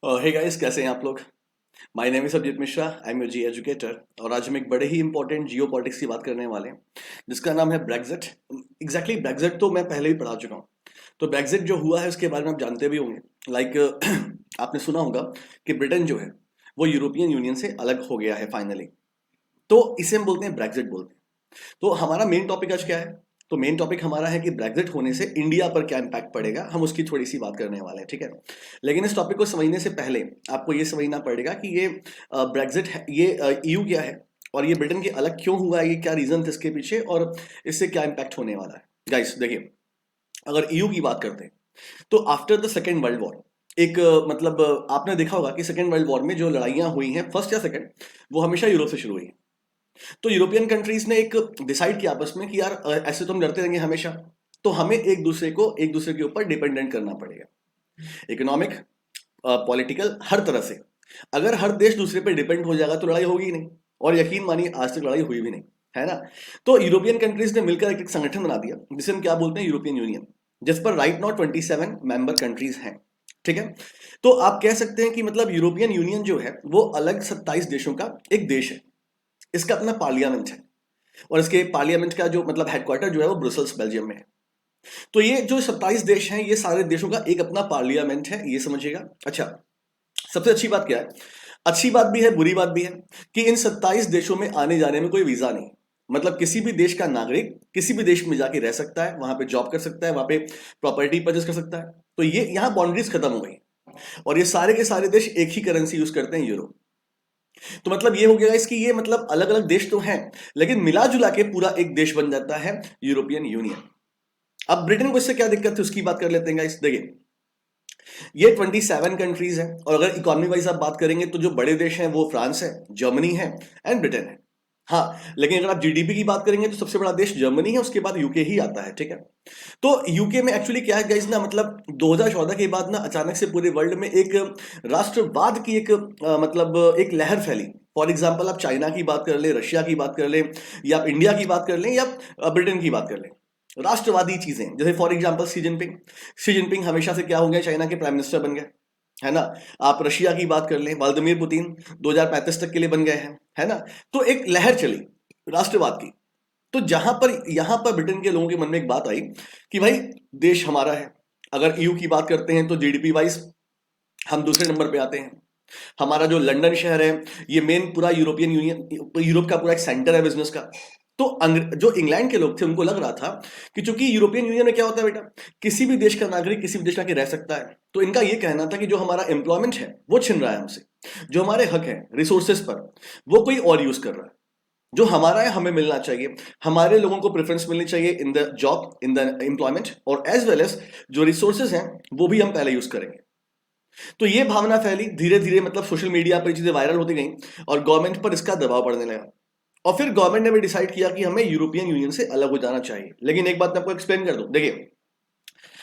Hey guys, कैसे हैं आप लोग। My name is Abhijeet Mishra, I am your G educator. और आज हम एक बड़े ही इंपॉर्टेंट जियो पॉलिटिक्स की बात करने वाले हैं जिसका नाम है ब्रेग्जिट। एग्जैक्टली ब्रेग्जिट तो मैं पहले ही पढ़ा चुका हूँ। तो ब्रेग्जिट जो हुआ है उसके बारे में आप जानते भी होंगे। आपने सुना होगा कि ब्रिटेन जो है वो यूरोपियन यूनियन से अलग हो गया है फाइनली। तो इसे हम बोलते हैं ब्रेग्जिट बोलते हैं। तो हमारा मेन टॉपिक आज क्या है। तो मेन टॉपिक हमारा है कि ब्रेग्जिट होने से इंडिया पर क्या इंपैक्ट पड़ेगा, हम उसकी थोड़ी सी बात करने वाले हैं, ठीक है। लेकिन इस टॉपिक को समझने से पहले आपको ये समझना पड़ेगा कि ये ब्रेग्जिट है, ये ईयू क्या है और ये ब्रिटेन के अलग क्यों हुआ है, ये क्या रीजन थे इसके पीछे और इससे क्या इंपैक्ट होने वाला है। गाइस देखिए, अगर ईयू की बात करते हैं तो after the second world war एक आपने देखा होगा कि सेकेंड वर्ल्ड वॉर में जो लड़ाइयां हुई हैं, फर्स्ट या सेकेंड, वो हमेशा यूरोप से शुरू हुई हैं। तो यूरोपियन कंट्रीज ने एक डिसाइड किया आपस में कि यार ऐसे तो हम लड़ते रहेंगे हमेशा, तो हमें एक दूसरे के ऊपर डिपेंडेंट करना पड़ेगा। इकोनॉमिक, पॉलिटिकल, हर तरह से। अगर हर देश दूसरे पे डिपेंड हो जाएगा तो लड़ाई होगी ही नहीं। और यकीन मानिए आज तक लड़ाई हुई भी नहीं, है ना। तो यूरोपियन कंट्रीज ने मिलकर एक संगठन बना दिया जिसे हम क्या बोलते हैं, यूरोपियन यूनियन, जिस पर राइट नाउ 27 मेंबर कंट्रीज हैं, ठीक है। तो आप कह सकते हैं कि मतलब यूरोपियन यूनियन जो है वो अलग 27 देशों का एक देश है। इसका अपना पार्लियामेंट है और इसके पार्लियामेंट का जो हेडक्वार्टर जो है वो ब्रुसेल्स बेल्जियम में है। तो ये जो 27 देश हैं, ये सारे देशों का एक अपना पार्लियामेंट है, ये समझिएगा। अच्छा, सबसे अच्छी बात क्या है, अच्छी बात भी है बुरी बात भी है, कि इन 27 देशों में आने जाने में कोई वीजा नहीं। मतलब किसी भी देश का नागरिक किसी भी देश में जाके रह सकता है, वहां पे जॉब कर सकता है, वहां पे प्रॉपर्टी परचेस कर सकता है। तो ये यहाँ बाउंड्रीज खत्म हो गई और ये सारे के सारे देश एक ही करेंसी यूज करते हैं, यूरो। तो मतलब ये हो गया इसकी, ये अलग अलग देश तो हैं लेकिन मिला जुला के पूरा एक देश बन जाता है यूरोपियन यूनियन। अब ब्रिटेन को इससे क्या दिक्कत थी उसकी बात कर लेते हैं गाइस। देखिए, ये 27 कंट्रीज है और अगर इकोनॉमी वाइज आप बात करेंगे तो जो बड़े देश हैं वो फ्रांस है, जर्मनी है एंड ब्रिटेन है। हाँ, लेकिन अगर आप जीडीपी की बात करेंगे तो सबसे बड़ा देश जर्मनी है, उसके बाद यूके ही आता है, ठीक है। तो यूके में एक्चुअली क्या है गाइस ना, 2014 के बाद ना अचानक से पूरे वर्ल्ड में एक राष्ट्रवाद की एक लहर फैली। फॉर एग्जाम्पल आप चाइना की बात कर ले, रशिया की बात कर ले, या आप इंडिया की बात कर लें, या ब्रिटेन की बात कर लें। राष्ट्रवादी चीजें जैसे फॉर एग्जाम्पल सी जिनपिंग हमेशा से क्या हो गए, चाइना के प्राइम मिनिस्टर बन गए, है ना। आप रशिया की बात कर लें, व्लादिमीर पुतिन 2035 तक के लिए बन गए हैं, है ना। तो एक लहर चली राष्ट्रवाद की। तो यहां पर ब्रिटेन के लोगों के मन में एक बात आई कि भाई देश हमारा है। अगर ईयू की बात करते हैं तो जीडीपी वाइज हम दूसरे नंबर पे आते हैं। हमारा जो लंदन शहर है, ये मेन पूरा यूरोपियन यूनियन, यूरोप का पूरा एक सेंटर है बिजनेस का। तो जो इंग्लैंड के लोग थे उनको लग रहा था कि चूंकि यूरोपियन यूनियन में क्या होता है बेटा, किसी भी देश का नागरिक किसी भी देश का रह सकता है। तो इनका ये कहना था कि जो हमारा एम्प्लॉयमेंट है वो छिन रहा है हमसे, जो हमारे हक है रिसोर्सेज पर वो कोई और यूज कर रहा है। जो हमारा है हमें मिलना चाहिए, हमारे लोगों को प्रेफरेंस मिलनी चाहिए in the job, in the employment, और एज वेल एज जो रिसोर्सेज हैं वो भी हम पहले यूज करेंगे। तो ये भावना फैली धीरे धीरे, सोशल मीडिया पर चीजें वायरल होती गई और गवर्नमेंट पर इसका दबाव पड़ने लगा। और फिर गवर्नमेंट ने भी डिसाइड किया कि हमें यूरोपियन यूनियन से अलग हो जाना चाहिए। लेकिन एक बात मैं आपको एक्सप्लेन कर दूं, देखिए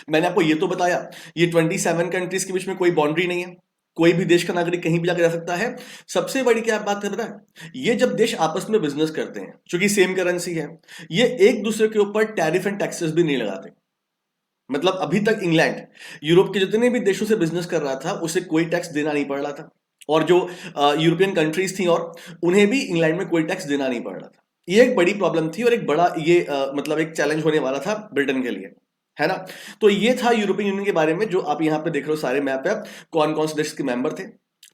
मैंने आपको ये तो बताया, ये 27 कंट्रीज के बीच में कोई बाउंड्री नहीं है, कोई भी देश का नागरिक कहीं भी जाकर रह सकता है। सबसे बड़ी क्या बात है पता है, ये जब देश आपस में बिजनेस करते हैं, क्योंकि सेम करेंसी है, ये एक दूसरे के ऊपर टैरिफ एंड टैक्सेस भी नहीं लगाते। अभी तक इंग्लैंड यूरोप के जितने भी देशों से बिजनेस कर रहा था उसे कोई टैक्स देना नहीं पड़ रहा था। और जो यूरोपियन कंट्रीज थी और उन्हें भी इंग्लैंड में कोई टैक्स देना नहीं पड़ रहा था। ये एक बड़ी प्रॉब्लम थी और एक बड़ा ये एक चैलेंज होने वाला था ब्रिटेन के लिए, है ना। तो ये था यूरोपियन यूनियन के बारे में, जो आप यहाँ पे देख रहे हो सारे मैप पे, कौन कौन से देश के मेंबर थे,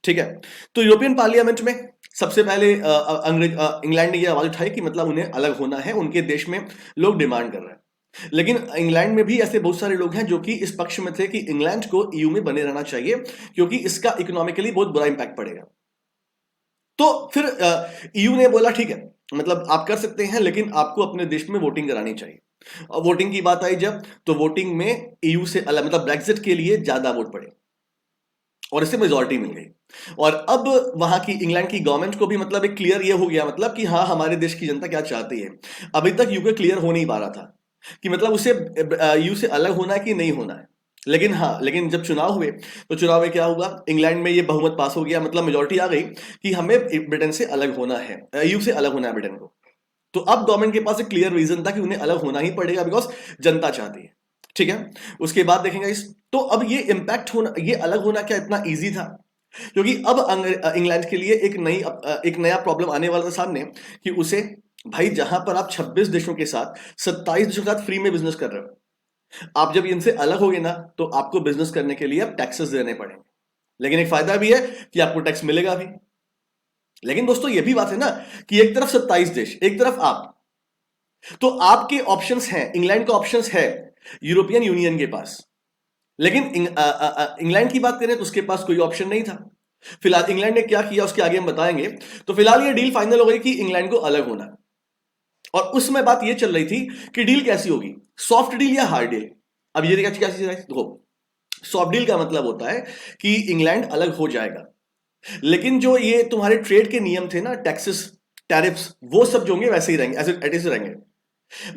ठीक है। तो यूरोपियन पार्लियामेंट में सबसे पहले इंग्लैंड ने ये आवाज उठाई कि उन्हें अलग होना है, उनके देश में लोग डिमांड कर रहे हैं। लेकिन इंग्लैंड में भी ऐसे बहुत सारे लोग हैं जो कि इस पक्ष में थे कि इंग्लैंड को ईयू में बने रहना चाहिए, क्योंकि इसका इकोनॉमिकली बहुत बुरा इंपैक्ट पड़ेगा। तो फिर ईयू ने बोला ठीक है, आप कर सकते हैं लेकिन आपको अपने देश में वोटिंग करानी चाहिए। और वोटिंग की बात आई जब, तो वोटिंग में ईयू से अलग ब्रेक्जिट के लिए ज्यादा वोट पड़े और इससे मेजोरिटी मिल गई। और अब वहां की इंग्लैंड की गवर्नमेंट को भी एक क्लियर ये हो गया कि हाँ, हमारे देश की जनता क्या चाहती है। अभी तक यूके क्लियर हो नहीं पा रहा था कि उसे यू से अलग होना है कि नहीं होना है। लेकिन जब चुनाव हुए तो चुनाव में क्या हुआ, इंग्लैंड में ये बहुमत पास हो गया, मेजोरिटी आ गई कि हमें ब्रिटेन से अलग होना है, यू से अलग होना है ब्रिटेन को। तो अब गवर्नमेंट के पास एक क्लियर रीजन था कि उन्हें अलग होना ही पड़ेगा, बिकॉज जनता चाहती है, ठीक है। उसके बाद देखेंगे इस, तो अब ये इंपैक्ट होना, ये अलग होना क्या इतना ईजी था? क्योंकि अब इंग्लैंड के लिए एक नया प्रॉब्लम आने वाला था सामने कि उसे, भाई जहां पर आप 26 देशों के साथ 27 देशों के साथ फ्री में बिजनेस कर रहे हो, आप जब इनसे अलग होगे ना तो आपको बिजनेस करने के लिए अब टैक्सेस देने पड़ेंगे। लेकिन एक फायदा भी है कि आपको टैक्स मिलेगा भी। लेकिन दोस्तों ये भी बात है ना कि एक तरफ 27 देश, एक तरफ आप, तो आपके ऑप्शंस हैं, इंग्लैंड का ऑप्शंस है यूरोपियन यूनियन के पास। लेकिन इंग्लैंड की बात करें तो उसके पास कोई ऑप्शन नहीं था। फिलहाल इंग्लैंड ने क्या किया उसके आगे हम बताएंगे। तो फिलहाल ये डील फाइनल हो गई कि इंग्लैंड को अलग होना है। और उस समय बात ये चल रही थी कि डील कैसी होगी, सॉफ्ट डील या हार्ड डील। अब ये क्या चीज है, देखो, सॉफ्ट डील का मतलब होता है कि इंग्लैंड अलग हो जाएगा, लेकिन जो ये तुम्हारे ट्रेड के नियम थे ना, टैक्सेस, टैरिफ्स, वो सब जो होंगे वैसे ही रहेंगे, एज इट इज रहेंगे।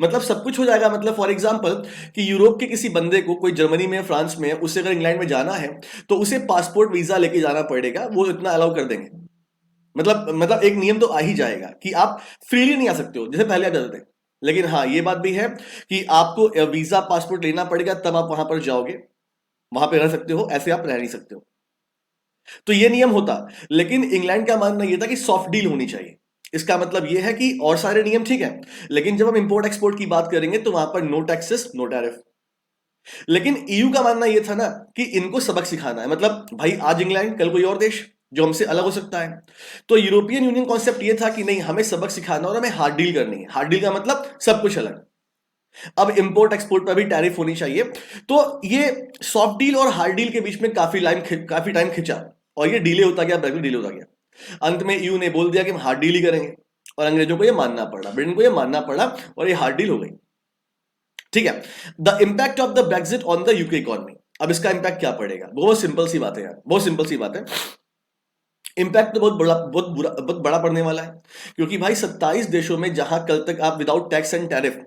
मतलब सब कुछ हो जाएगा। मतलब फॉर एग्जांपल कि यूरोप के किसी बंदे को, कोई जर्मनी में, फ्रांस में, उसे अगर इंग्लैंड में जाना है तो उसे पासपोर्ट वीजा लेके जाना पड़ेगा, वो इतना अलाउ कर देंगे। मतलब एक नियम तो आ ही जाएगा कि आप फ्रीली नहीं आ सकते हो जैसे पहले आप जाते थे। लेकिन हाँ, ये बात भी है कि आपको वीजा पासपोर्ट लेना पड़ेगा, तब आप वहां पर जाओगे, वहां पे रह सकते हो, ऐसे आप रह नहीं सकते हो। तो ये नियम होता। लेकिन इंग्लैंड का मानना यह था कि सॉफ्ट डील होनी चाहिए। इसका मतलब यह है कि और सारे नियम ठीक है, लेकिन जब हम इंपोर्ट एक्सपोर्ट की बात करेंगे तो वहां पर नो टैक्सेस, नो टैरिफ। लेकिन ईयू का मानना यह था ना कि इनको सबक सिखाना है। मतलब भाई आज इंग्लैंड, कल कोई और देश जो हमसे अलग हो सकता है। तो यूरोपियन यूनियन कॉन्सेप्ट यह था कि नहीं, हमें सबक सिखाना और हमें हार्ड डील करनी है। हार्ड डील का मतलब सब कुछ अलग। अब इंपोर्ट एक्सपोर्ट पर भी टैरिफ होनी चाहिए। तो ये सॉफ्ट डील और हार्ड डील के बीच में काफी टाइम खिंचा, और ये डिले होता गया, ब्रेक्जिट डिले होता गया। अंत में ईयू ने बोल दिया कि हम हार्ड डील ही करेंगे, और अंग्रेजों को ये मानना पड़ा, ब्रिटेन को ये मानना पड़ा, और ये हार्ड डील हो गई। ठीक है। The impact of the Brexit on the UK economy. अब इसका इंपैक्ट क्या पड़ेगा, बहुत सिंपल सी बात है यार, बहुत सिंपल सी बात है। इंपैक्ट तो बहुत बड़ा पड़ने वाला है। क्योंकि भाई 27 देशों में जहां कल तक आप without tax and tariff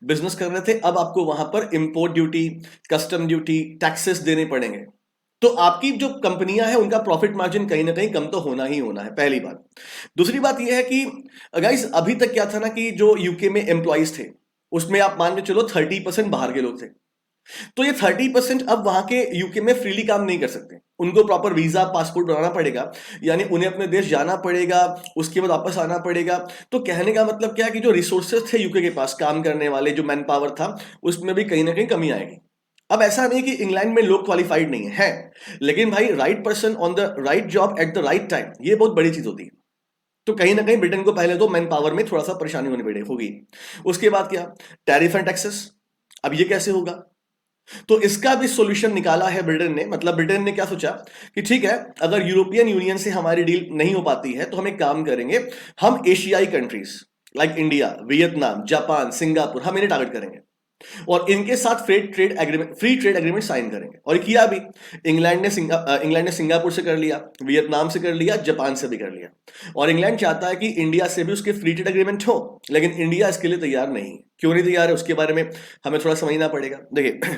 business कर रहे थे, अब आपको वहां पर import duty, custom duty, taxes देने पड़ेंगे। तो आपकी जो कंपनियां हैं उनका प्रॉफिट मार्जिन कहीं ना कहीं कम तो होना ही होना है, पहली बात। दूसरी बात यह है कि गाइस अभी तक क्या था ना कि जो यूके में एम्प्लॉइज थे उसमें आप मान के चलो 30% बाहर के लोग थे। तो ये 30% अब वहां के यूके में फ्रीली काम नहीं कर सकते, उनको प्रॉपर वीजा पासपोर्ट बनाना पड़ेगा, यानी उन्हें अपने देश जाना पड़ेगा, उसके बाद वापस आना पड़ेगा। तो कहने का मतलब क्या है कि जो रिसोर्सेज थे यूके के पास काम करने वाले, जो मैन पावर था, उसमें भी कहीं ना कहीं कमी आएगी। अब ऐसा नहीं कि इंग्लैंड में लोग क्वालिफाइड नहीं है, लेकिन भाई right person on the right job at the right time, ये बहुत बड़ी चीज होती है। तो कहीं ना कहीं ब्रिटेन को पहले तो मैन पावर में थोड़ा सा परेशानी होगी। उसके बाद क्या, टैरिफ एंड टैक्सेस। अब ये कैसे होगा, तो इसका भी सॉल्यूशन निकाला है ब्रिटेन ने। मतलब ब्रिटेन ने क्या सोचा कि ठीक है, अगर यूरोपियन यूनियन से हमारी डील नहीं हो पाती है तो हम एक काम करेंगे, हम एशियाई countries like India, Vietnam, Japan, Singapore, हम इन्हें टारगेट करेंगे और इनके साथ फ्री ट्रेड एग्रीमेंट साइन करेंगे। और किया भी। इंग्लैंड ने सिंगापुर से कर लिया, वियतनाम से कर लिया, जापान से भी कर लिया। और इंग्लैंड चाहता है कि इंडिया से भी उसके फ्री ट्रेड एग्रीमेंट हो, लेकिन इंडिया इसके लिए तैयार नहीं है। क्यों नहीं तैयार है उसके बारे में हमें थोड़ा समझना पड़ेगा। देखिए,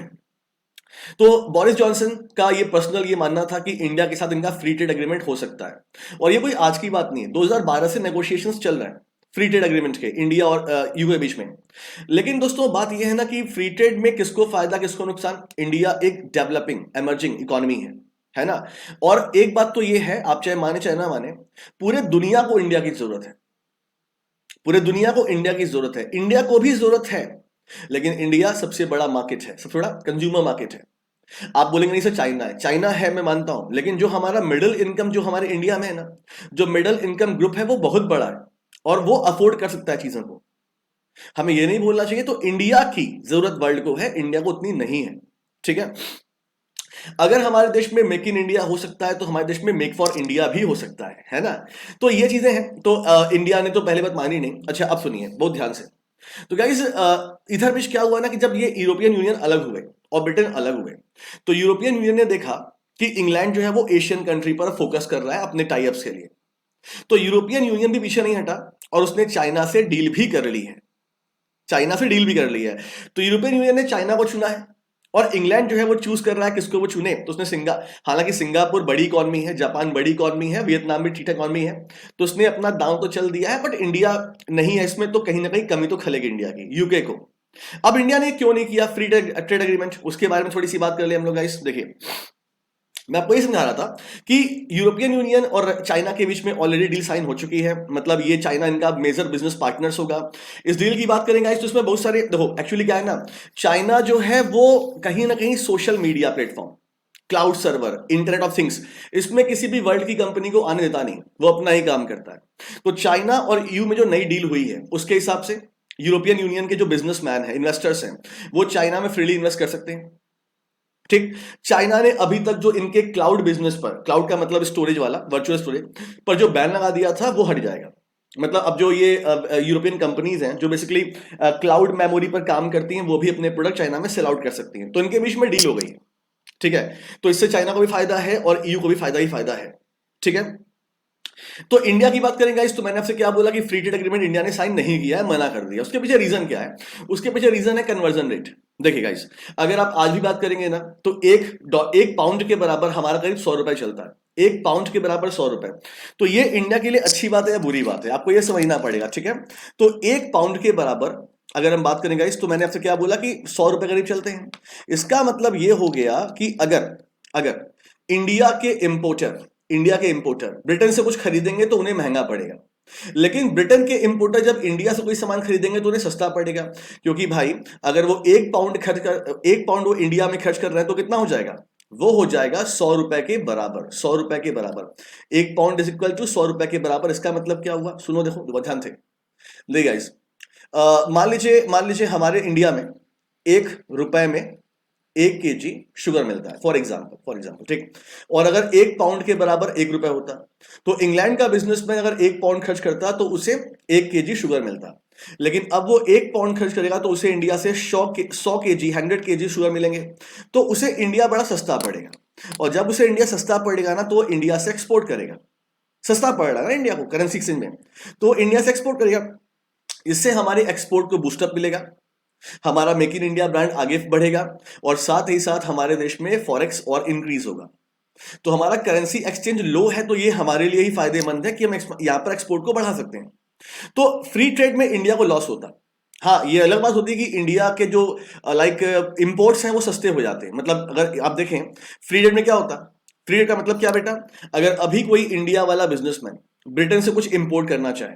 तो बोरिस जॉनसन का ये पर्सनल ये मानना था कि इंडिया के साथ इनका फ्री ट्रेड एग्रीमेंट हो सकता है। और ये कोई आज की बात नहीं है, 2012 से नेगोशिएशंस चल रहे हैं फ्री ट्रेड एग्रीमेंट के इंडिया और यूके बीच में। लेकिन दोस्तों बात यह है ना कि फ्री ट्रेड में किसको फायदा किसको नुकसान। इंडिया एक डेवलपिंग एमर्जिंग इकोनॉमी है ना। और एक बात तो ये है, आप चाहे माने चाहे ना माने, पूरे दुनिया को इंडिया की जरूरत है। पूरे दुनिया को इंडिया की जरूरत है, इंडिया को भी जरूरत है। लेकिन इंडिया सबसे बड़ा मार्केट है, सबसे बड़ा कंज्यूमर मार्केट है। आप बोलेंगे नहीं सर चाइना है, चाइना है, मैं मानता हूं, लेकिन जो हमारा मिडिल इनकम जो हमारे इंडिया में है ना, जो मिडिल इनकम ग्रुप है वो बहुत बड़ा है और वो अफोर्ड कर सकता है चीजों को। हमें ये नहीं बोलना चाहिए। तो इंडिया की जरूरत वर्ल्ड को है, इंडिया को उतनी नहीं है। ठीक है। अगर हमारे देश में मेक इन इंडिया हो सकता है तो हमारे देश में मेक फॉर इंडिया भी हो सकता है ना। तो ये चीजें हैं। तो इंडिया ने तो पहले बात मानी नहीं। अच्छा अब सुनिए बहुत ध्यान से। तो गाइस इधर बीच क्या हुआ ना कि जब ये यूरोपियन यूनियन अलग हुए और ब्रिटेन अलग हुए, तो यूरोपियन यूनियन ने देखा कि इंग्लैंड जो है वो एशियन कंट्री पर फोकस कर रहा है अपने टाई अप्स के लिए। तो यूरोपियन यूनियन भी पीछे नहीं हटा और उसने चाइना से डील भी कर ली है। चाइना से डील भी कर ली है। तो यूरोपियन यूनियन ने चाइना को चुना है और इंग्लैंड जो है वो चूज कर रहा है किसको वो चुने। तो उसने हालांकि सिंगापुर बड़ी इकॉनमी है, जापान बड़ी इकॉनमी है, वियतनाम भी ठीक ठाक इकॉनमी है, तो उसने अपना दांव तो चल दिया है। बट इंडिया नहीं है इसमें, तो कहीं ना कहीं कमी तो खलेगी इंडिया की, यूके को। अब इंडिया ने क्यों नहीं किया फ्री ट्रेड एग्रीमेंट, उसके बारे में थोड़ी सी बात कर ले हम लोग गाइस। देखिए मैं आपको ये समझा रहा था कि यूरोपियन यूनियन और चाइना के बीच में ऑलरेडी डील साइन हो चुकी है, मतलब ये चाइना इनका मेजर बिजनेस पार्टनर्स होगा। इस डील की बात करेंगे तो इसमें बहुत सारे, देखो एक्चुअली क्या है ना, चाइना जो है वो कहीं ना कहीं social media platform, cloud server, internet of things, इसमें किसी भी वर्ल्ड की कंपनी को आने देता नहीं, वो अपना ही काम करता है। तो चाइना और ईयू में जो नई डील हुई है उसके हिसाब से यूरोपियन यूनियन के जो बिजनेसमैन है, इन्वेस्टर्स हैं, वो चाइना में फ्रीली इन्वेस्ट कर सकते हैं। ठीक, चाइना ने अभी तक जो इनके क्लाउड बिजनेस पर, क्लाउड का मतलब स्टोरेज वाला, वर्चुअल स्टोरेज पर जो बैन लगा दिया था वो हट जाएगा। मतलब अब जो ये यूरोपियन कंपनीज हैं जो बेसिकली क्लाउड मेमोरी पर काम करती हैं, वो भी अपने प्रोडक्ट चाइना में सेल आउट कर सकती हैं। तो इनके बीच में डील हो गई है। ठीक है, तो इससे चाइना को भी फायदा है और ईयू को भी फायदा ही फायदा है। ठीक है, तो इंडिया की बात करेंगे गाइस, तो मैंने आपसे क्या बोला कि फ्री ट्रेड एग्रीमेंट इंडिया ने साइन नहीं किया है, मना कर दिया। उसके पीछे रीजन क्या है? उसके पीछे रीजन है कन्वर्जन रेट। देखिए गाइस, अगर आप आज भी बात करेंगे ना, तो एक पाउंड के बराबर हमारा करीब 100 रुपए चलता है। एक पाउंड के बराबर 100 रुपए। तो ये इंडिया के लिए अच्छी बात है या बुरी बात है, आपको ये समझना पड़ेगा। ठीक है, तो एक पाउंड के बराबर अगर हम बात करेंगे गाइस, तो मैंने आपसे क्या बोला कि 100 रुपए करीब चलते हैं। इसका मतलब ये हो गया कि अगर अगर इंडिया के इंपोर्टर इंडिया के इंपोर्टर ब्रिटेन से कुछ खरीदेंगे तो उन्हें महंगा पड़ेगा, लेकिन ब्रिटेन के इंपोर्टर जब इंडिया से कोई सामान खरीदेंगे तो उन्हें सस्ता पड़ेगा। क्योंकि भाई अगर वो एक पाउंड वो इंडिया में खर्च कर रहे हैं तो कितना हो जाएगा? वो हो जाएगा 100 रुपए के बराबर। 100 रुपए के बराबर एक पाउंड इज इक्वल टू 100 रुपए के बराबर। इसका मतलब क्या हुआ? सुनो, देखो ध्यान से। देखिए गाइस, मान लीजिए हमारे इंडिया में 1 रुपए में 1 kg शुगर मिलता है, फॉर एग्जाम्पल। ठीक, और अगर 1 पाउंड के बराबर 1 रुपए होता, तो इंग्लैंड का बिजनेसमैन अगर 1 पाउंड खर्च करता तो उसे 1 kg शुगर मिलता। लेकिन अब वो 1 पाउंड खर्च करेगा तो उसे इंडिया से 100 kg 100 kg शुगर मिलेंगे, तो उसे इंडिया बड़ा सस्ता पड़ेगा। और जब उसे इंडिया सस्ता पड़ेगा ना, तो वो इंडिया से एक्सपोर्ट करेगा। सस्ता पड़ रहा है ना इंडिया को करेंसी एक्सचेंज में, तो इंडिया से एक्सपोर्ट करेगा। इससे हमारे एक्सपोर्ट को बूस्टअप मिलेगा, हमारा मेक इन इंडिया ब्रांड आगे बढ़ेगा, और साथ ही साथ हमारे देश में फॉरेक्स और इंक्रीज होगा। तो हमारा करेंसी एक्सचेंज लो है, तो ये हमारे लिए ही फायदेमंद है कि हम यहां पर एक्सपोर्ट को बढ़ा सकते हैं। तो फ्री ट्रेड में इंडिया को लॉस होता। हाँ, ये अलग बात होती है कि इंडिया के जो इंपोर्ट्स हैं वो सस्ते हो जाते हैं। मतलब अगर आप देखें फ्री ट्रेड में क्या होता, फ्री ट्रेड का मतलब क्या बेटा, अगर अभी कोई इंडिया वाला बिजनेसमैन ब्रिटेन से कुछ इंपोर्ट करना चाहे,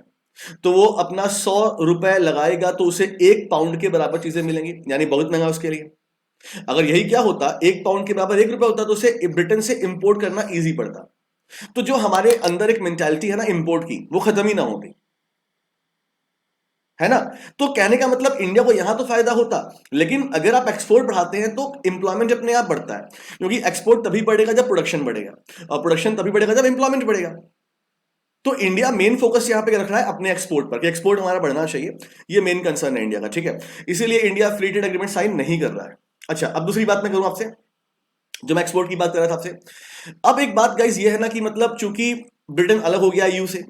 तो वो अपना 100 रुपए लगाएगा तो उसे 1 पाउंड के बराबर चीजें मिलेंगी, यानी बहुत महंगा उसके लिए। अगर यही क्या होता, 1 पाउंड के बराबर 1 रुपए होता, तो उसे ब्रिटेन से इंपोर्ट करना इजी पड़ता। तो जो हमारे अंदर एक मेंटालिटी है ना इंपोर्ट की, वो खत्म ही ना होती, है ना। तो कहने का मतलब इंडिया को यहां तो फायदा होता, लेकिन अगर आप एक्सपोर्ट बढ़ाते हैं तो एम्प्लॉयमेंट अपने आप बढ़ता है, क्योंकि एक्सपोर्ट तभी बढ़ेगा जब प्रोडक्शन बढ़ेगा, और प्रोडक्शन तभी बढ़ेगा जब एम्प्लॉयमेंट बढ़ेगा। तो इंडिया मेन फोकस यहां पे रख रहा है अपने एक्सपोर्ट पर, कि एक्सपोर्ट हमारा बढ़ना चाहिए, ये मेन कंसर्न है इंडिया का। ठीक है, इसीलिए India free trade agreement sign नहीं कर रहा है। अच्छा, अब दूसरी बात मैं करूं आपसे, जो मैं एक्सपोर्ट की बात कर रहा था आपसे। अब एक बात गाइस ये है ना कि मतलब चूंकि ब्रिटेन अलग हो गया ईयू से,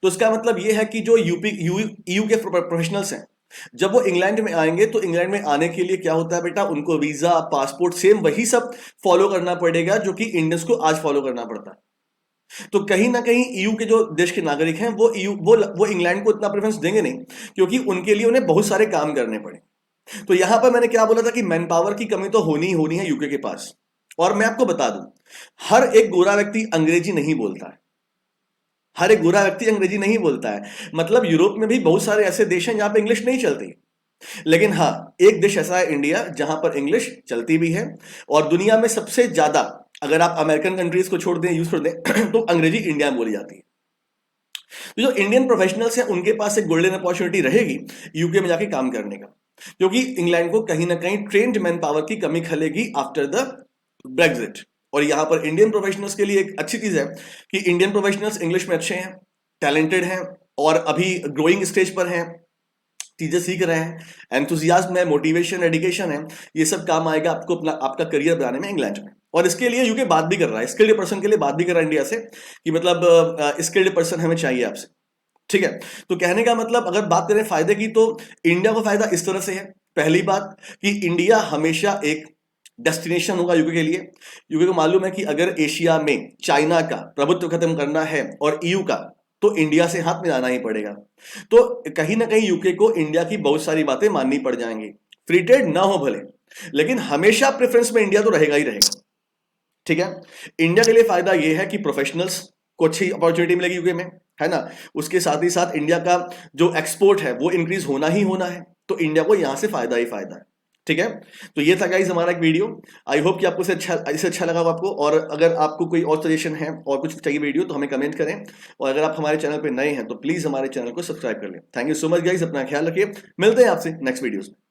तो इसका मतलब ये है कि जो ईयू के प्रोफेशनल्स हैं, जब वो इंग्लैंड में आएंगे तो इंग्लैंड में आने के लिए क्या होता है बेटा, उनको वीजा, पासपोर्ट, सेम वही सब फॉलो करना पड़ेगा जो कि इंडियंस को आज फॉलो करना पड़ता है। तो कहीं ना कहीं ईयू के जो देश के नागरिक हैं वो इंग्लैंड को इतना प्रेफरेंस देंगे नहीं, क्योंकि उनके लिए उन्हें बहुत सारे काम करने पड़े। तो यहां पर मैंने क्या बोला था कि मैन पावर की कमी तो होनी ही होनी है यूके के पास। और मैं आपको बता दूं, हर एक गोरा व्यक्ति अंग्रेजी नहीं बोलता है। हर एक गोरा व्यक्ति अंग्रेजी नहीं बोलता है। मतलब यूरोप में भी बहुत सारे ऐसे देश हैं जहां पर इंग्लिश नहीं चलती, लेकिन हाँ, एक देश ऐसा है इंडिया जहां पर इंग्लिश चलती भी है। और दुनिया में सबसे ज्यादा, अगर आप अमेरिकन कंट्रीज को छोड़ दें, यूज कर दें, तो अंग्रेजी इंडिया में बोली जाती है। तो जो इंडियन प्रोफेशनल्स हैं उनके पास एक गोल्डन अपॉर्चुनिटी रहेगी यूके में जाके काम करने का, क्योंकि इंग्लैंड को कहीं ना कहीं ट्रेन्ड मैन पावर की कमी खलेगी आफ्टर द ब्रेग्जिट। और यहां पर इंडियन प्रोफेशनल्स के लिए एक अच्छी चीज है कि इंडियन प्रोफेशनल्स इंग्लिश में अच्छे हैं, टैलेंटेड हैं, और अभी ग्रोइंग स्टेज पर हैं, चीजें सीख रहे हैं, एंथुजियाज्म है, मोटिवेशन, एडिकेशन है, ये सब काम आएगा आपको आपका करियर बनाने में इंग्लैंड में। और इसके लिए यूके बात भी कर रहा है, स्किल्ड पर्सन के लिए बात भी कर रहा है इंडिया से, कि मतलब स्किल्ड पर्सन हमें चाहिए आपसे। ठीक है, तो कहने का मतलब अगर बात करें फायदे की, तो इंडिया को फायदा इस तरह से है। पहली बात कि इंडिया हमेशा एक डेस्टिनेशन होगा यूके के लिए। यूके को मालूम है कि अगर एशिया में चाइना का प्रभुत्व खत्म करना है और ईयू का, तो इंडिया से हाथ मिलाना ही पड़ेगा। तो कहीं ना कहीं यूके को इंडिया की बहुत सारी बातें माननी पड़ जाएंगी। फ्री ट्रेड ना हो भले, लेकिन हमेशा प्रेफरेंस में इंडिया तो रहेगा ही रहेगा। ठीक है। इंडिया के लिए फायदा ये है कि प्रोफेशनल्स को अच्छी अपॉर्चुनिटी मिलेगी यूके में, है ना। उसके साथ ही साथ इंडिया का जो एक्सपोर्ट है वो इंक्रीज होना ही होना है, तो इंडिया को यहां से फायदा ही फायदा है। ठीक है, तो ये था गाइस हमारा एक वीडियो। आई होप कि आपको इसे अच्छा लगा हो आपको, और अगर आपको कोई और सजेशन है और कुछ चाहिए वीडियो तो हमें कमेंट करें, और अगर आप हमारे चैनल पे नए हैं तो प्लीज हमारे चैनल को सब्सक्राइब कर लें। Thank you so much guys, अपना ख्याल रखिए, मिलते हैं आपसे नेक्स्ट वीडियोस में।